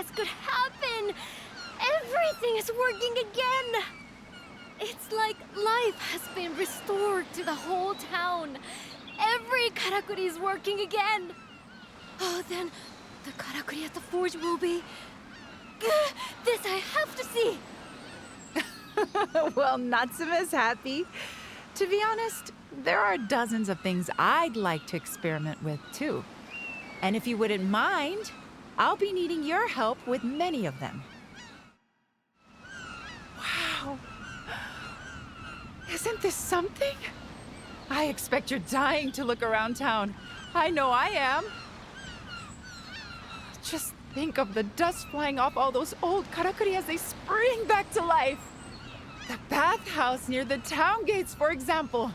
this could happen! Everything is working again! It's like life has been restored to the whole town. Every karakuri is working again. Oh, then the karakuri at the forge will be... This I have to see! Well, Natsume's happy. To be honest, there are dozens of things I'd like to experiment with, too. And if you wouldn't mind, I'll be needing your help with many of them. Wow. Isn't this something? I expect you're dying to look around town. I know I am. Just think of the dust flying off all those old karakuri as they spring back to life. The bathhouse near the town gates, for example.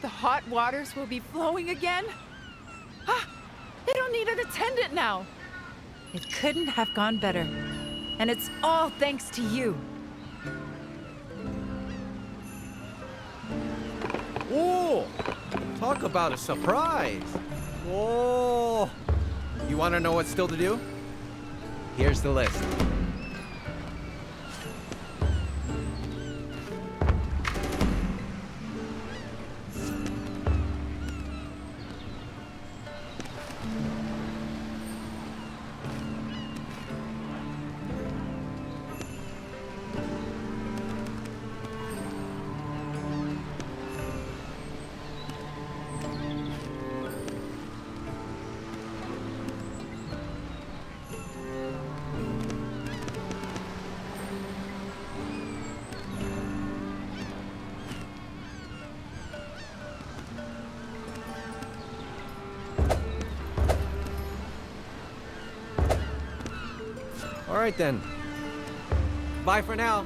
The hot waters will be flowing again. Ah, they don't need an attendant now. It couldn't have gone better. And it's all thanks to you. Oh, talk about a surprise. Oh, you want to know what's still to do? Here's the list. All right then. Bye for now.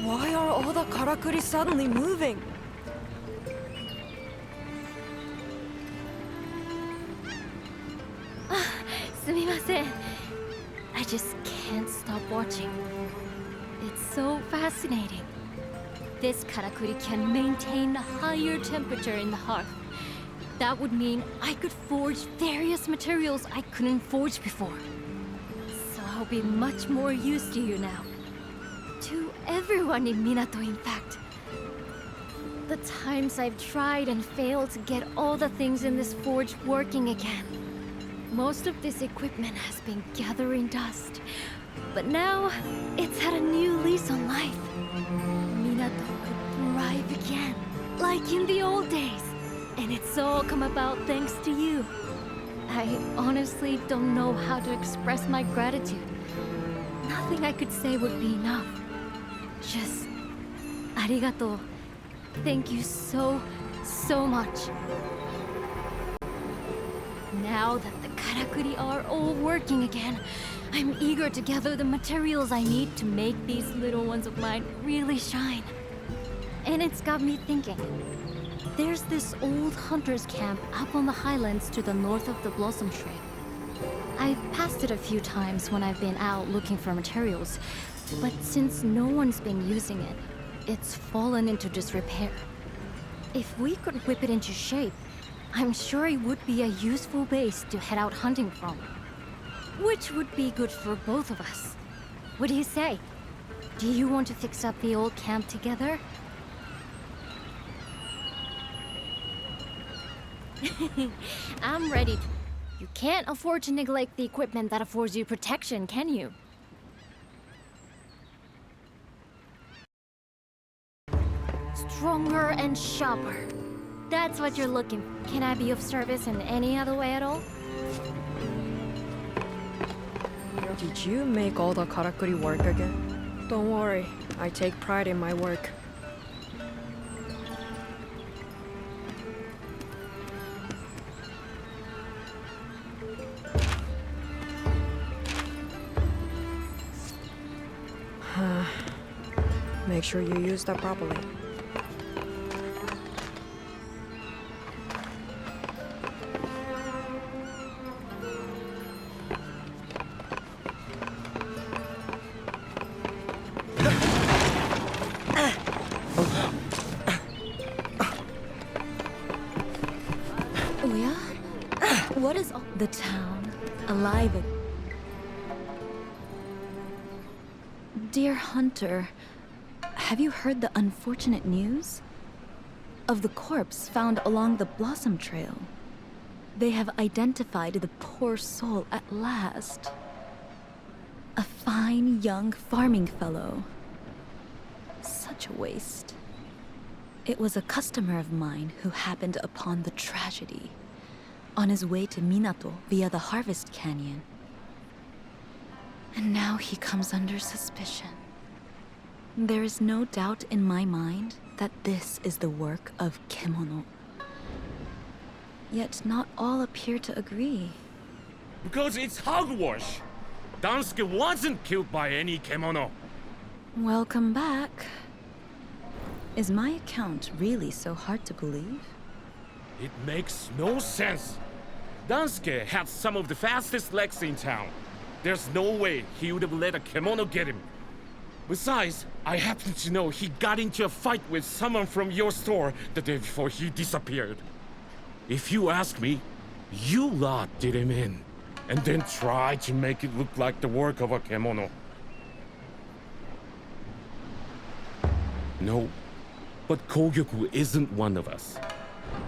Why are all the karakuri suddenly moving? Sumimasen. I just can't stop watching. It's so fascinating. This karakuri can maintain a higher temperature in the hearth. That would mean I could forge various materials I couldn't forge before. So I'll be much more used to you now. To everyone in Minato, in fact. The times I've tried and failed to get all the things in this forge working again. Most of this equipment has been gathering dust, but now it's had a new lease on life. Minato could thrive again, like in the old days. And it's all come about thanks to you. I honestly don't know how to express my gratitude. Nothing I could say would be enough. Just, arigato. Thank you so much. Now that the karakuri are all working again, I'm eager to gather the materials I need to make these little ones of mine really shine. And it's got me thinking. There's this old hunter's camp up on the highlands to the north of the Blossom Tree. I've passed it a few times when I've been out looking for materials, but since no one's been using it, it's fallen into disrepair. If we could whip it into shape, I'm sure it would be a useful base to head out hunting from. Which would be good for both of us. What do you say? Do you want to fix up the old camp together? I'm ready. You can't afford to neglect the equipment that affords you protection, can you? Stronger and sharper. That's what you're looking for. Can I be of service in any other way at all? Did you make all the karakuri work again? Don't worry, I take pride in my work. Make sure you use that properly. What is all the town alive? Dear Hunter, have you heard the unfortunate news? Of the corpse found along the Blossom Trail. They have identified the poor soul at last. A fine young farming fellow. Such a waste. It was a customer of mine who happened upon the tragedy on his way to Minato via the Harvest Canyon. And now he comes under suspicion. There is no doubt in my mind that this is the work of Kemono. Yet not all appear to agree. Because it's hogwash. Dansuke wasn't killed by any kemono. Welcome back. Is my account really so hard to believe? It makes no sense. Dansuke had some of the fastest legs in town. There's no way he would have let a kemono get him. Besides, I happen to know he got into a fight with someone from your store the day before he disappeared. If you ask me, you lot did him in, and then tried to make it look like the work of a kemono. No, but Kogyoku isn't one of us.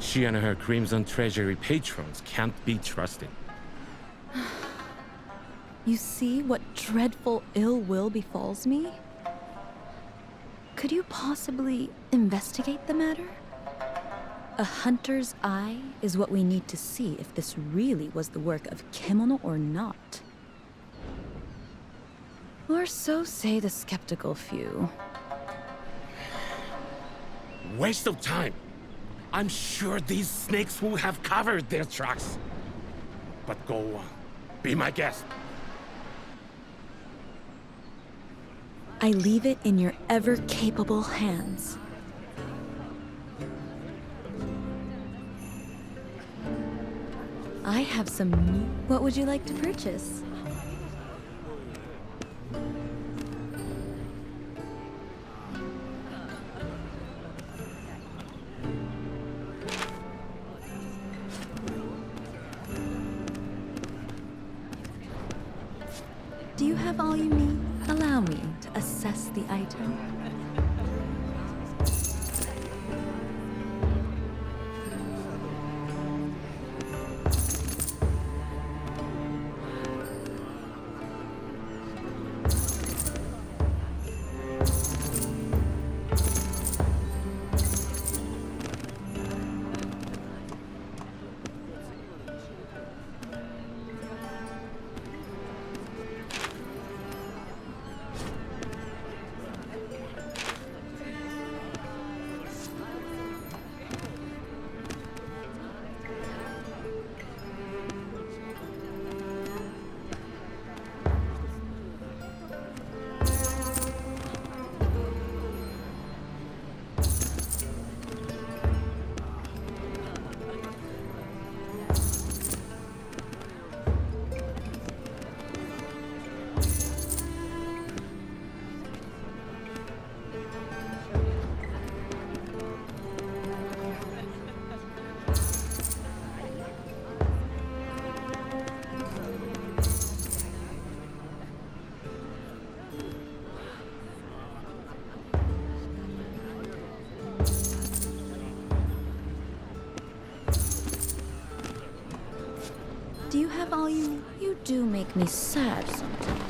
She and her Crimson Treasury patrons can't be trusted. You see what dreadful ill will befalls me? Could you possibly investigate the matter? A hunter's eye is what we need to see if this really was the work of Kemono or not. Or so say the skeptical few. Waste of time. I'm sure these snakes will have covered their tracks. But go on. Be my guest. I leave it in your ever-capable hands. I have some new... What would you like to purchase? Do you have all you need? Allow me to assess the item. Do you have all you need? You do make me sad sometimes.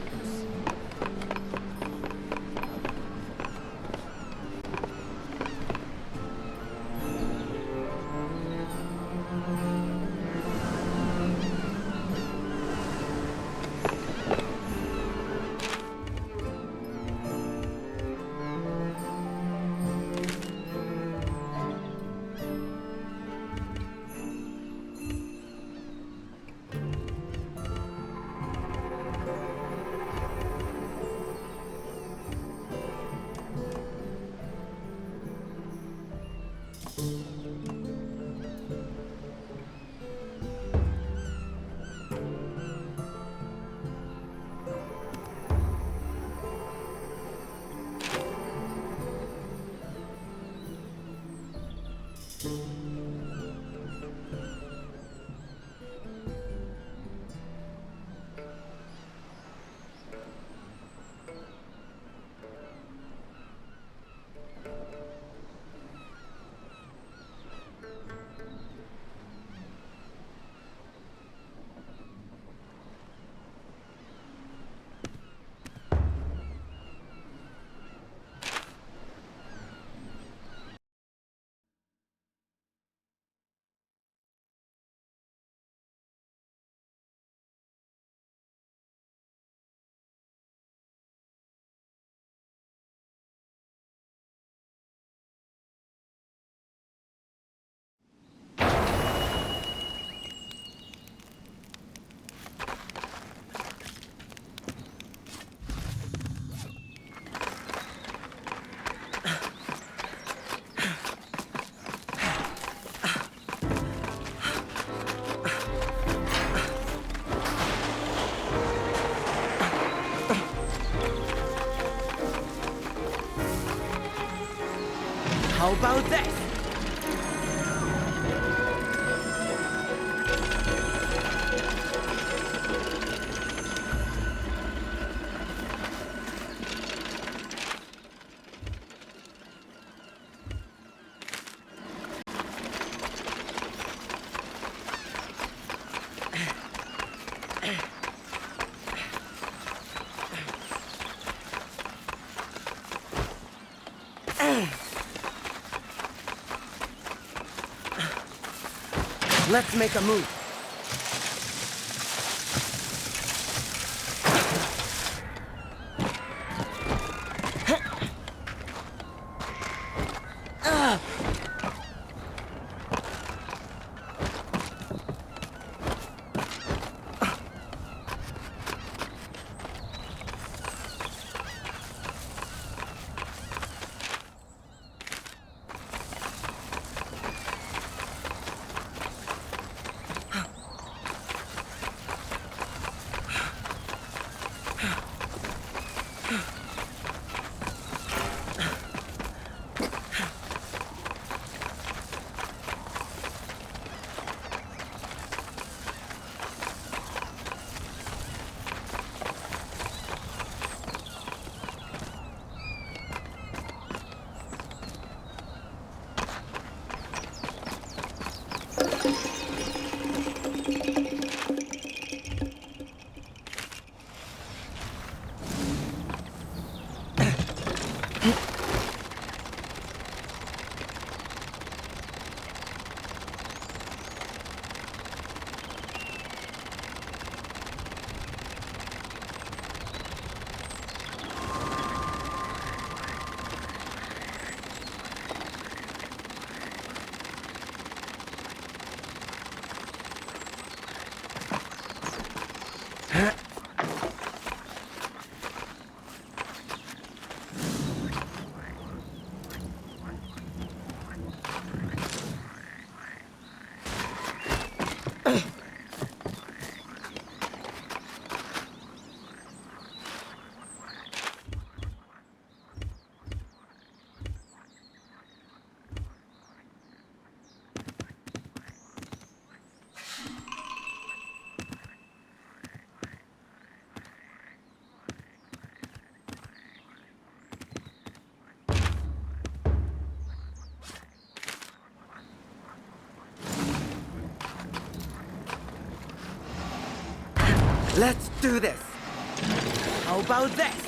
How about this? Let's make a move. Let's do this. How about this?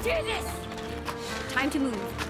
do this! Time to move.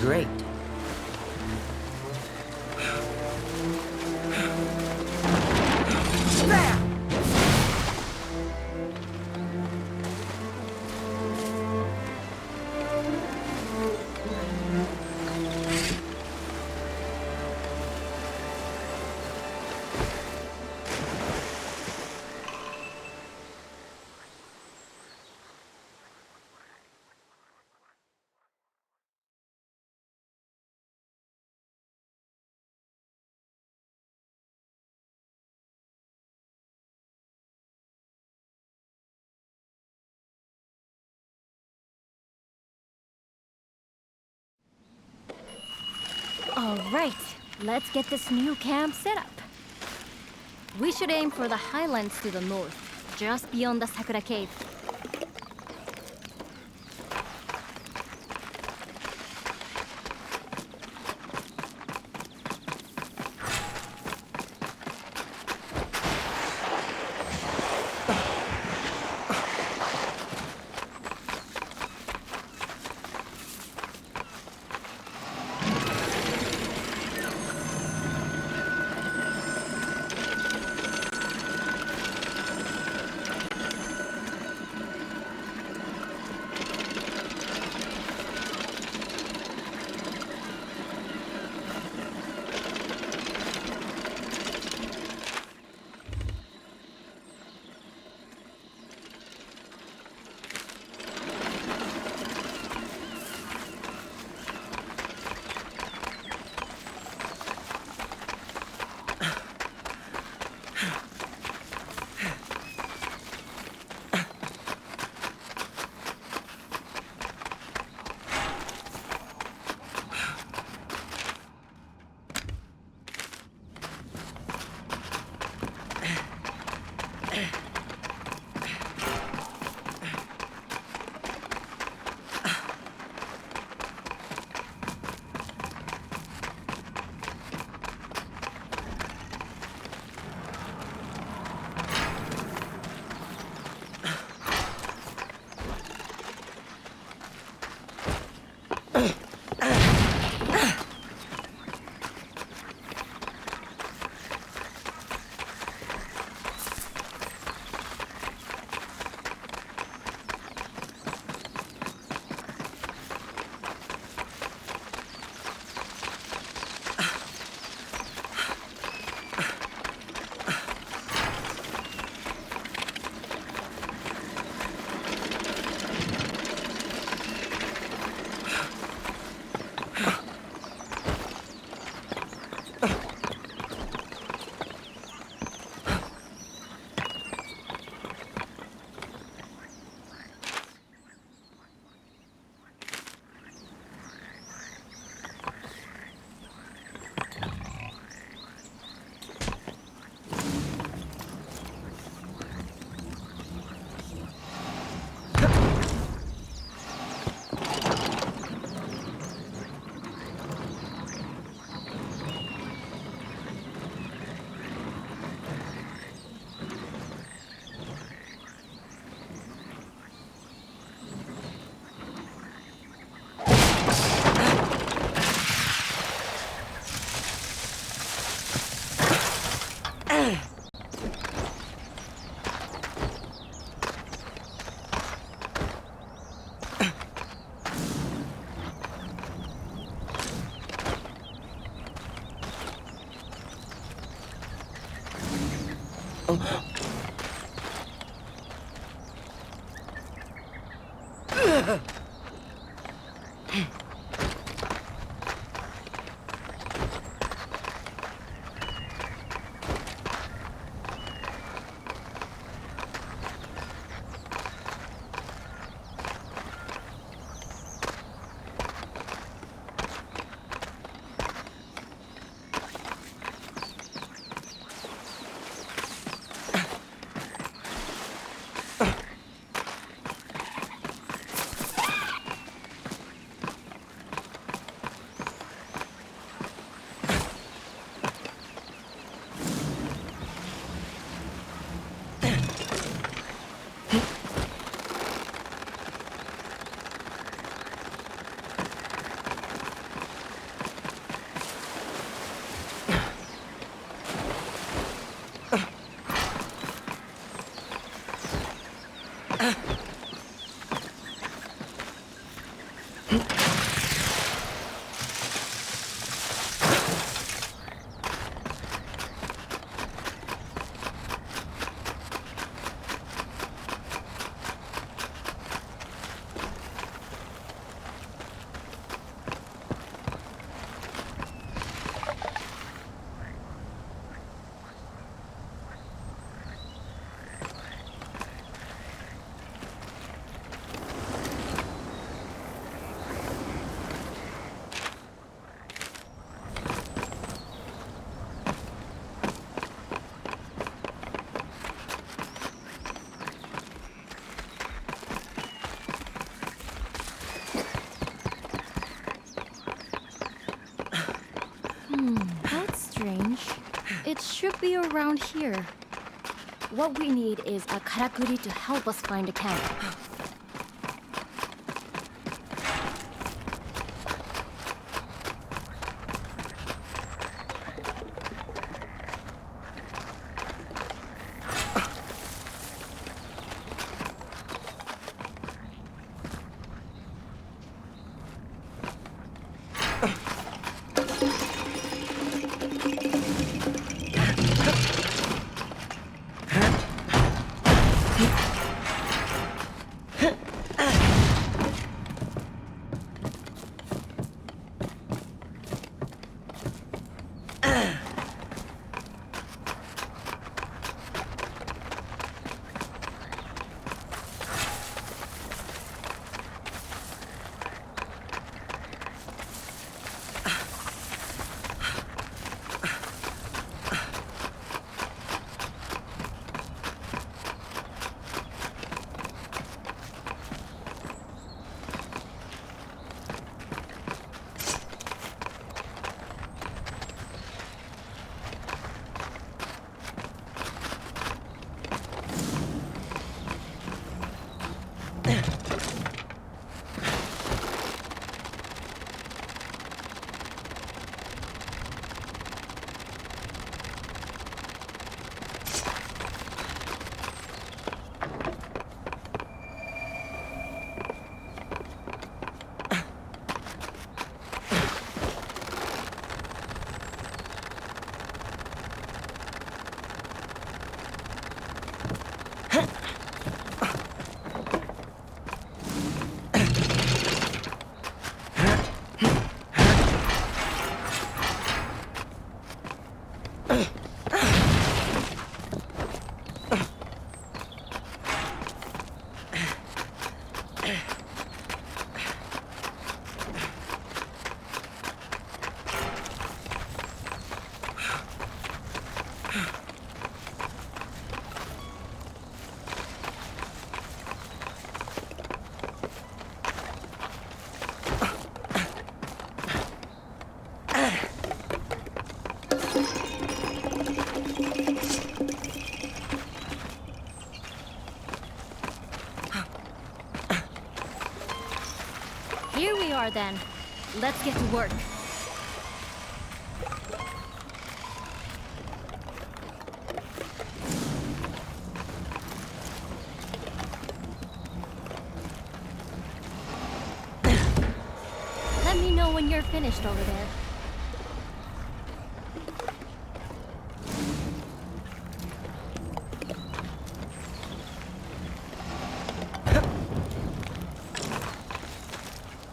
Great. There! Alright, let's get this new camp set up. We should aim for the highlands to the north, just beyond the Sakura Cave. That's strange. It should be around here. What we need is a karakuri to help us find a camp. Here we are then. Let's get to work. Let me know when you're finished over there.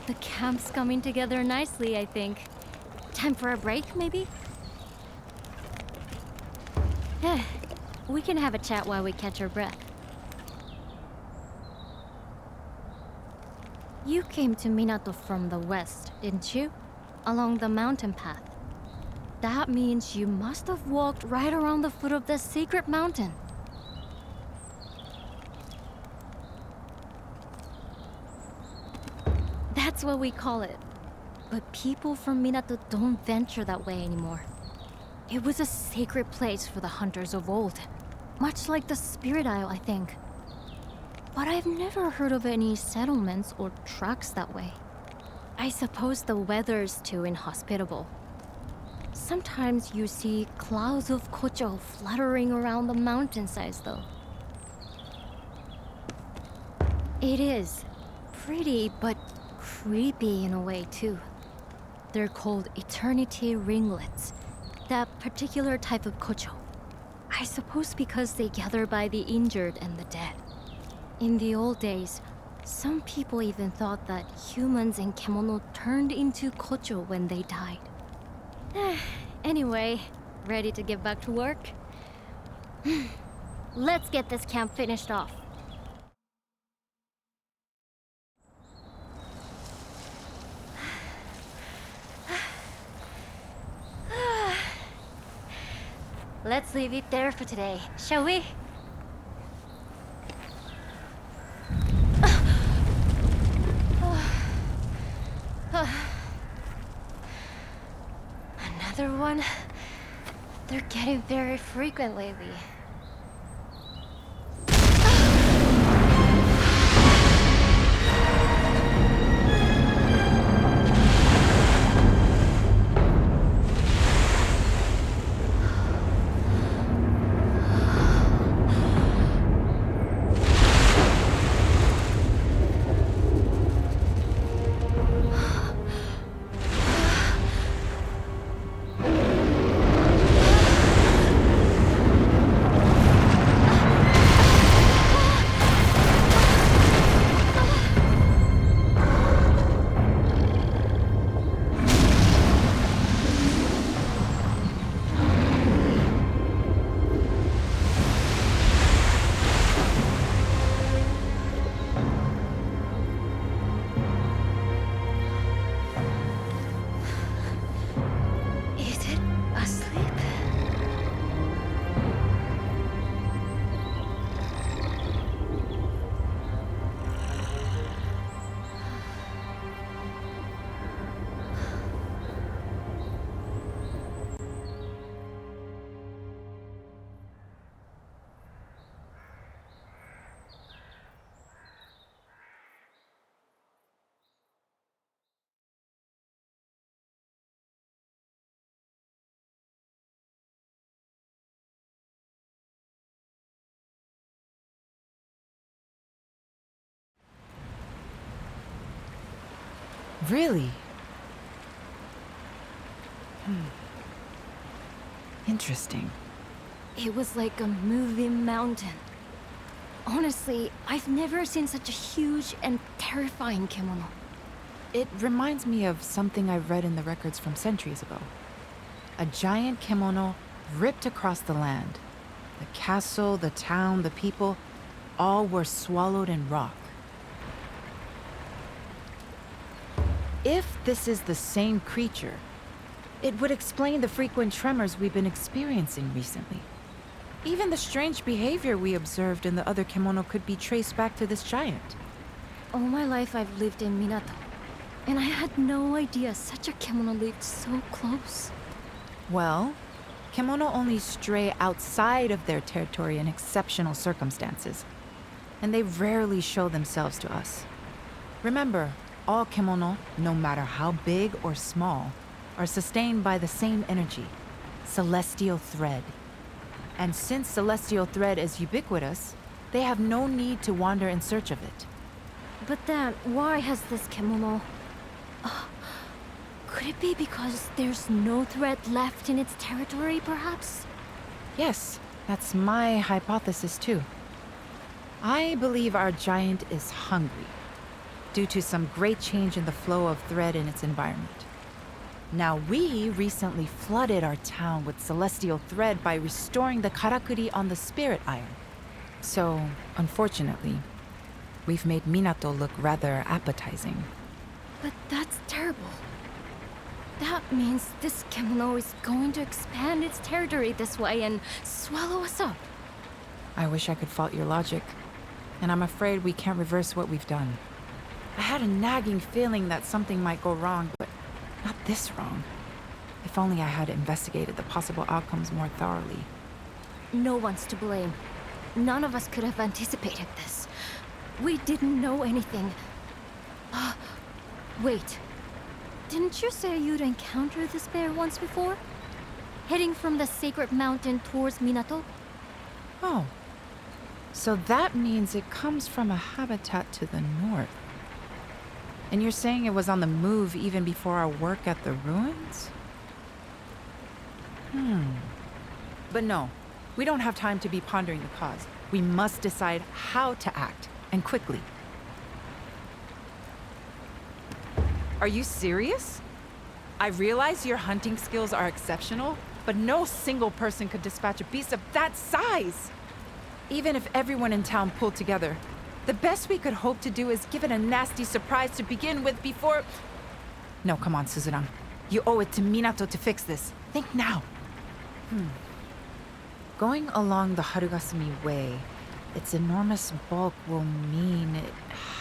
The camp's coming together nicely, I think. Time for a break, maybe? We can have a chat while we catch our breath. You came to Minato from the west, didn't you? Along the mountain path. That means you must have walked right around the foot of the secret mountain. That's what we call it. But people from Minato don't venture that way anymore. It was a sacred place for the hunters of old. Much like the Spirit Isle, I think. But I've never heard of any settlements or tracks that way. I suppose the weather's too inhospitable. Sometimes you see clouds of kocho fluttering around the mountainsides, though. It is pretty, but creepy in a way, too. They're called eternity ringlets, that particular type of kocho. I suppose because they gather by the injured and the dead. In the old days, some people even thought that humans in kemono turned into kocho when they died. Anyway, ready to get back to work? Let's get this camp finished off. Let's leave it there for today, shall we? Another one? They're getting very frequent lately. Really? Interesting. It was like a moving mountain. Honestly, I've never seen such a huge and terrifying kemono. It reminds me of something I read in the records from centuries ago. A giant kemono ripped across the land. The castle, the town, the people, all were swallowed in rock. If this is the same creature, it would explain the frequent tremors we've been experiencing recently. Even the strange behavior we observed in the other kemono could be traced back to this giant. All my life I've lived in Minato, and I had no idea such a kemono lived so close. Well, kemono only stray outside of their territory in exceptional circumstances, and they rarely show themselves to us. Remember, all kemono, no matter how big or small, are sustained by the same energy, celestial thread. And since celestial thread is ubiquitous, they have no need to wander in search of it. But then, why has this kemono... could it be because there's no thread left in its territory, perhaps? Yes, that's my hypothesis too. I believe our giant is hungry. due to some great change in the flow of thread in its environment. Now, we recently flooded our town with celestial thread by restoring the karakuri on the spirit iron. So, unfortunately, we've made Minato look rather appetizing. But that's terrible. That means this kemono is going to expand its territory this way and swallow us up. I wish I could fault your logic, and I'm afraid we can't reverse what we've done. I had a nagging feeling that something might go wrong, but not this wrong. If only I had investigated the possible outcomes more thoroughly. No one's to blame. None of us could have anticipated this. We didn't know anything. Wait. Didn't you say you'd encountered this bear once before? Heading from the sacred mountain towards Minato? Oh. So that means it comes from a habitat to the north. And you're saying it was on the move even before our work at the ruins? But no, we don't have time to be pondering the cause. We must decide how to act, and quickly. Are you serious? I realize your hunting skills are exceptional, but no single person could dispatch a beast of that size. Even if everyone in town pulled together, the best we could hope to do is give it a nasty surprise to begin with before... No, come on, Suzurang. You owe it to Minato to fix this. Think now. Going along the Harugasumi Way, its enormous bulk will mean it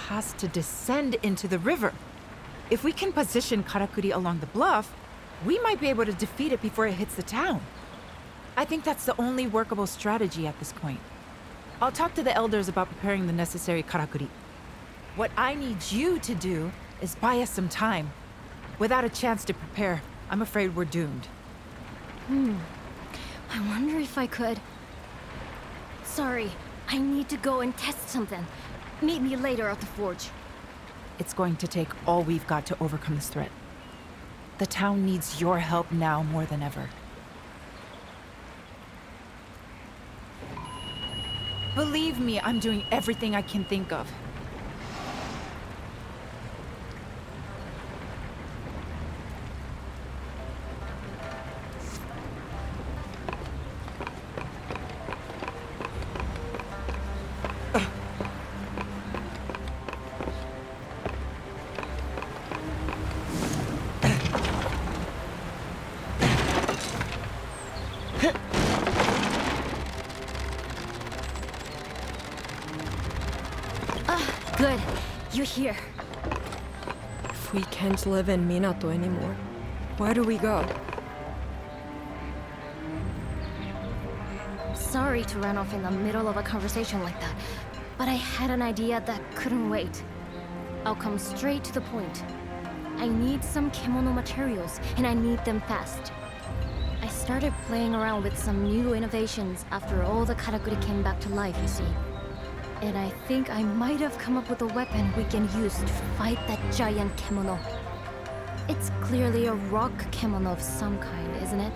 has to descend into the river. If we can position Karakuri along the bluff, we might be able to defeat it before it hits the town. I think that's the only workable strategy at this point. I'll talk to the elders about preparing the necessary karakuri. What I need you to do is buy us some time. Without a chance to prepare, I'm afraid we're doomed. I wonder if I could... Sorry, I need to go and test something. Meet me later at the forge. It's going to take all we've got to overcome this threat. The town needs your help now more than ever. Believe me, I'm doing everything I can think of. Good. You're here. If we can't live in Minato anymore, where do we go? Sorry to run off in the middle of a conversation like that, but I had an idea that couldn't wait. I'll come straight to the point. I need some kimono materials, and I need them fast. I started playing around with some new innovations after all the karakuri came back to life, you see. And I think I might have come up with a weapon we can use to fight that giant kimono. It's clearly a rock kimono of some kind, isn't it?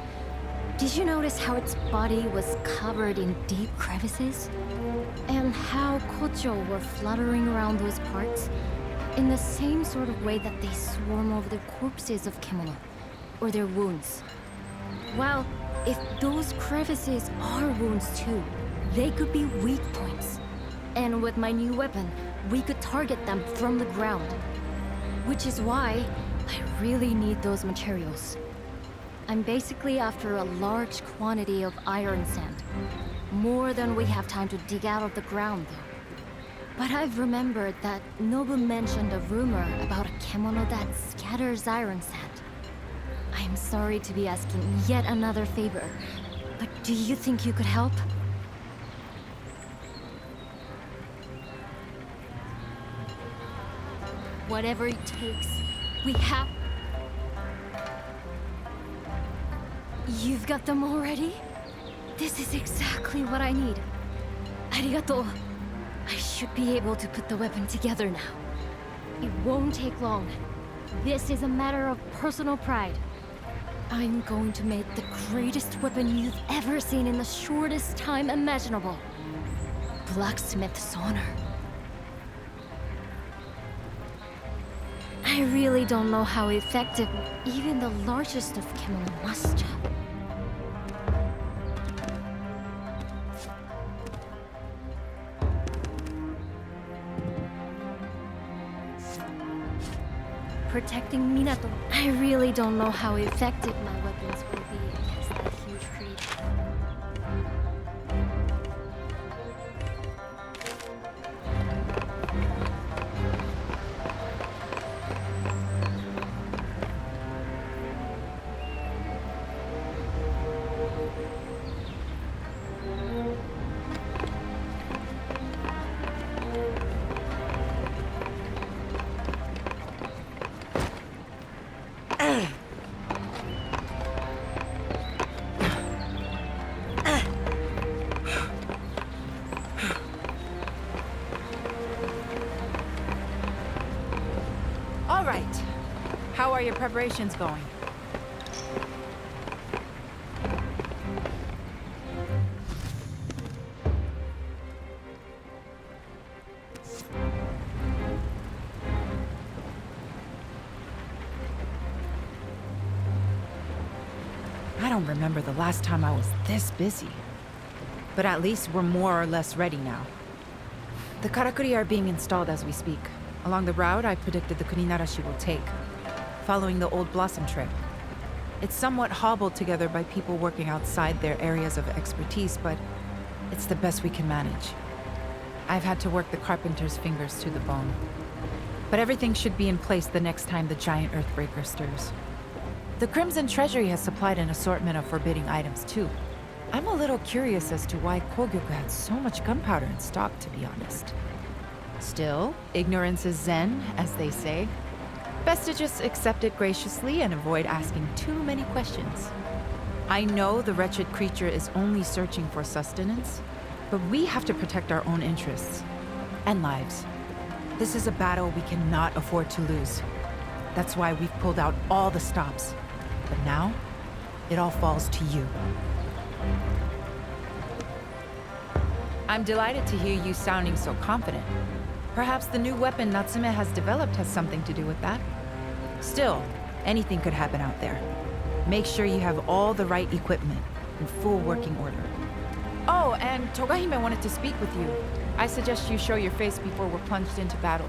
Did you notice how its body was covered in deep crevices? And how kocho were fluttering around those parts? In the same sort of way that they swarm over the corpses of kimono, or their wounds. Well, if those crevices are wounds too, they could be weak points. And with my new weapon, we could target them from the ground. Which is why I really need those materials. I'm basically after a large quantity of iron sand. More than we have time to dig out of the ground, though. But I've remembered that Nobu mentioned a rumor about a kemono that scatters iron sand. I'm sorry to be asking yet another favor, but do you think you could help? Whatever it takes, we have... You've got them already? This is exactly what I need. Arigato. I should be able to put the weapon together now. It won't take long. This is a matter of personal pride. I'm going to make the greatest weapon you've ever seen in the shortest time imaginable. Blacksmith's honor. I really don't know how effective even the largest of kimono must have. Protecting Minato. I really don't know how effective my weapons will be against that huge creature. All right. How are your preparations going? I don't remember the last time I was this busy. But at least we're more or less ready now. The karakuri are being installed as we speak. Along the route I predicted the Kuninarashi will take, following the old Blossom Trail. It's somewhat hobbled together by people working outside their areas of expertise, but it's the best we can manage. I've had to work the carpenter's fingers to the bone. But everything should be in place the next time the giant earthbreaker stirs. The Crimson Treasury has supplied an assortment of forbidding items too. I'm a little curious as to why Kogyoku had so much gunpowder in stock, to be honest. Still, ignorance is zen, as they say. Best to just accept it graciously and avoid asking too many questions. I know the wretched creature is only searching for sustenance, but we have to protect our own interests and lives. This is a battle we cannot afford to lose. That's why we've pulled out all the stops. But now, it all falls to you. I'm delighted to hear you sounding so confident. Perhaps the new weapon Natsume has developed has something to do with that. Still, anything could happen out there. Make sure you have all the right equipment in full working order. Oh, and Togahime wanted to speak with you. I suggest you show your face before we're plunged into battle.